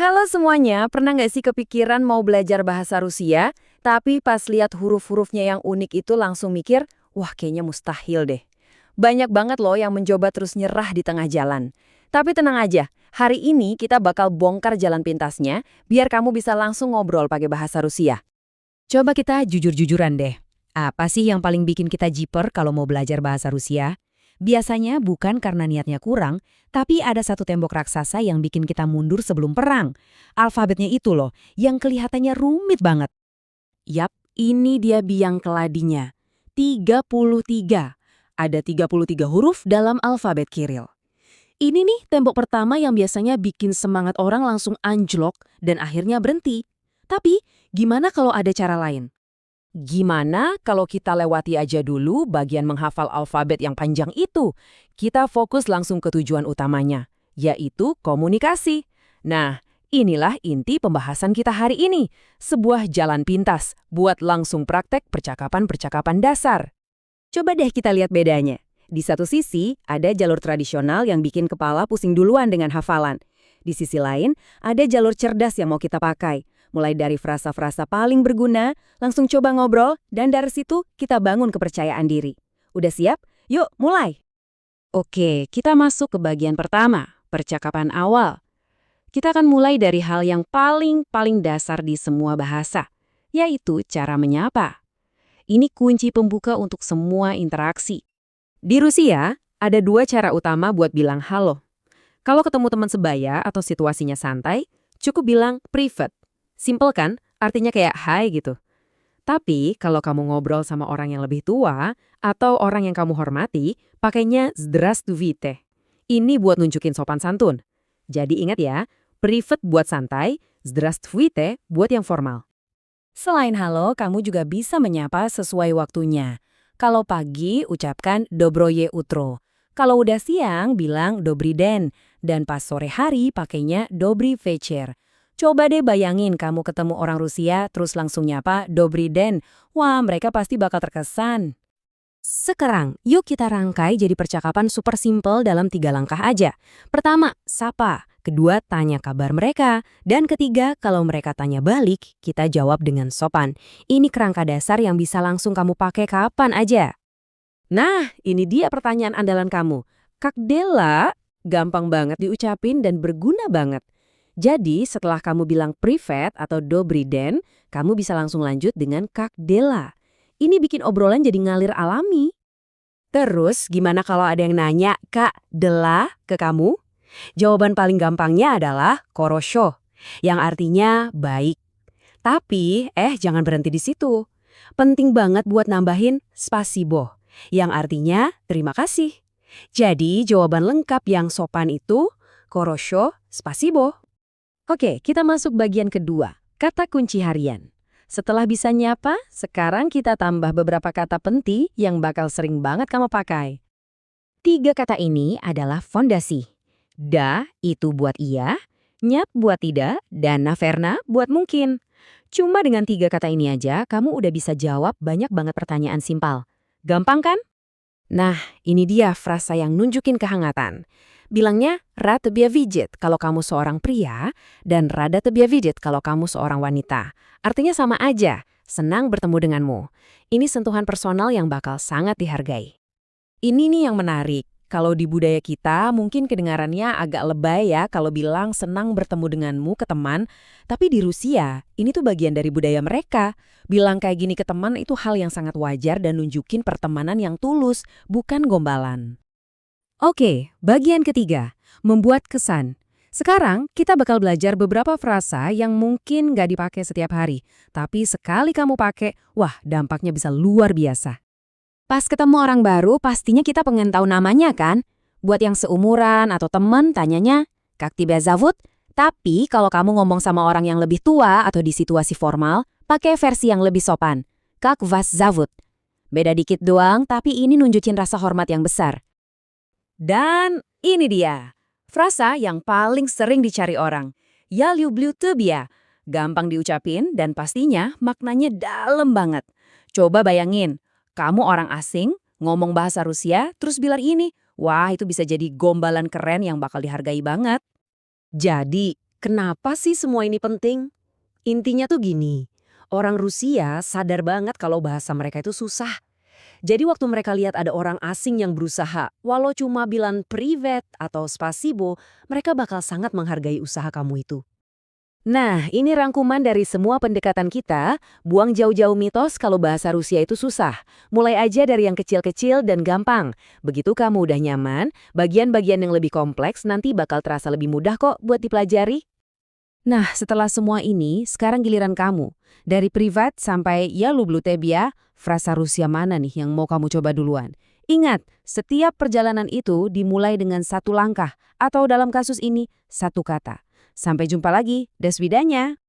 Halo semuanya, pernah nggak sih kepikiran mau belajar bahasa Rusia, tapi pas lihat huruf-hurufnya yang unik itu langsung mikir, wah kayaknya mustahil deh. Banyak banget loh yang mencoba terus nyerah di tengah jalan. Tapi tenang aja, hari ini kita bakal bongkar jalan pintasnya, biar kamu bisa langsung ngobrol pakai bahasa Rusia. Coba kita jujur-jujuran deh. Apa sih yang paling bikin kita jiper kalau mau belajar bahasa Rusia? Biasanya bukan karena niatnya kurang, tapi ada satu tembok raksasa yang bikin kita mundur sebelum perang. Alfabetnya itu loh, yang kelihatannya rumit banget. Yap, ini dia biang keladinya. 33. Ada 33 huruf dalam alfabet Kiril. Ini nih tembok pertama yang biasanya bikin semangat orang langsung anjlok dan akhirnya berhenti. Tapi, gimana kalau ada cara lain? Gimana kalau kita lewati aja dulu bagian menghafal alfabet yang panjang itu? Kita fokus langsung ke tujuan utamanya, yaitu komunikasi. Nah, inilah inti pembahasan kita hari ini. Sebuah jalan pintas buat langsung praktek percakapan-percakapan dasar. Coba deh kita lihat bedanya. Di satu sisi, ada jalur tradisional yang bikin kepala pusing duluan dengan hafalan. Di sisi lain, ada jalur cerdas yang mau kita pakai. Mulai dari frasa-frasa paling berguna, langsung coba ngobrol, dan dari situ kita bangun kepercayaan diri. Udah siap? Yuk, mulai! Oke, kita masuk ke bagian pertama, percakapan awal. Kita akan mulai dari hal yang paling dasar di semua bahasa, yaitu cara menyapa. Ini kunci pembuka untuk semua interaksi. Di Rusia, ada dua cara utama buat bilang halo. Kalau ketemu teman sebaya atau situasinya santai, cukup bilang privet. Simple kan? Artinya kayak hai gitu. Tapi kalau kamu ngobrol sama orang yang lebih tua atau orang yang kamu hormati, pakainya zdravstvuyte. Ini buat nunjukin sopan santun. Jadi ingat ya, privet buat santai, zdravstvuyte buat yang formal. Selain halo, kamu juga bisa menyapa sesuai waktunya. Kalau pagi, ucapkan dobroye utro. Kalau udah siang, bilang dobry den. Dan pas sore hari, pakainya dobry večer. Coba deh bayangin kamu ketemu orang Rusia, terus langsung nyapa dobry den. Wah, mereka pasti bakal terkesan. Sekarang, yuk kita rangkai jadi percakapan super simple dalam 3 langkah aja. Pertama, sapa. Kedua, tanya kabar mereka. Dan ketiga, kalau mereka tanya balik, kita jawab dengan sopan. Ini kerangka dasar yang bisa langsung kamu pakai kapan aja. Nah, ini dia pertanyaan andalan kamu. Kak Dela, gampang banget diucapin dan berguna banget. Jadi, setelah kamu bilang privet atau dobry den, kamu bisa langsung lanjut dengan Kak Dela. Ini bikin obrolan jadi ngalir alami. Terus, gimana kalau ada yang nanya, Kak Dela ke kamu? Jawaban paling gampangnya adalah korosho, yang artinya baik. Tapi, jangan berhenti di situ. Penting banget buat nambahin spasibo, yang artinya terima kasih. Jadi, jawaban lengkap yang sopan itu korosho, spasibo. Oke, kita masuk bagian kedua, kata kunci harian. Setelah bisa nyapa, sekarang kita tambah beberapa kata penting yang bakal sering banget kamu pakai. 3 kata ini adalah fondasi. Da itu buat iya, nyap buat tidak, dan naverna buat mungkin. Cuma dengan 3 kata ini aja, kamu udah bisa jawab banyak banget pertanyaan simpel. Gampang kan? Nah, ini dia frasa yang nunjukin kehangatan. Bilangnya rada vidjet kalau kamu seorang pria dan rada vidjet kalau kamu seorang wanita. Artinya sama aja, senang bertemu denganmu. Ini sentuhan personal yang bakal sangat dihargai. Ini nih yang menarik. Kalau di budaya kita mungkin kedengarannya agak lebay ya kalau bilang senang bertemu denganmu ke teman. Tapi di Rusia, ini tuh bagian dari budaya mereka. Bilang kayak gini ke teman itu hal yang sangat wajar dan nunjukin pertemanan yang tulus, bukan gombalan. Oke, bagian ketiga, membuat kesan. Sekarang kita bakal belajar beberapa frasa yang mungkin nggak dipakai setiap hari. Tapi sekali kamu pakai, wah dampaknya bisa luar biasa. Pas ketemu orang baru, pastinya kita pengen tahu namanya kan? Buat yang seumuran atau teman, tanyanya, Kak Tiba Zavut? Tapi kalau kamu ngomong sama orang yang lebih tua atau di situasi formal, pakai versi yang lebih sopan. Kak Vas Zavut. Beda dikit doang, tapi ini nunjukin rasa hormat yang besar. Dan ini dia, frasa yang paling sering dicari orang. Ya lublю тебя. Gampang diucapin dan pastinya maknanya dalam banget. Coba bayangin. Kamu orang asing, ngomong bahasa Rusia, terus bilang ini, wah itu bisa jadi gombalan keren yang bakal dihargai banget. Jadi, Kenapa sih semua ini penting? Intinya tuh gini, orang Rusia sadar banget kalau bahasa mereka itu susah. Jadi waktu mereka lihat ada orang asing yang berusaha, walau cuma bilang privet atau spasibo, mereka bakal sangat menghargai usaha kamu itu. Nah, ini rangkuman dari semua pendekatan kita, buang jauh-jauh mitos kalau bahasa Rusia itu susah. Mulai aja dari yang kecil-kecil dan gampang. Begitu kamu udah nyaman, bagian-bagian yang lebih kompleks nanti bakal terasa lebih mudah kok buat dipelajari. Nah, setelah semua ini, sekarang giliran kamu. Dari privat sampai ya lublutebia, frasa Rusia mana nih yang mau kamu coba duluan? Ingat, setiap perjalanan itu dimulai dengan satu langkah, atau dalam kasus ini, satu kata. Sampai jumpa lagi, deswidanya.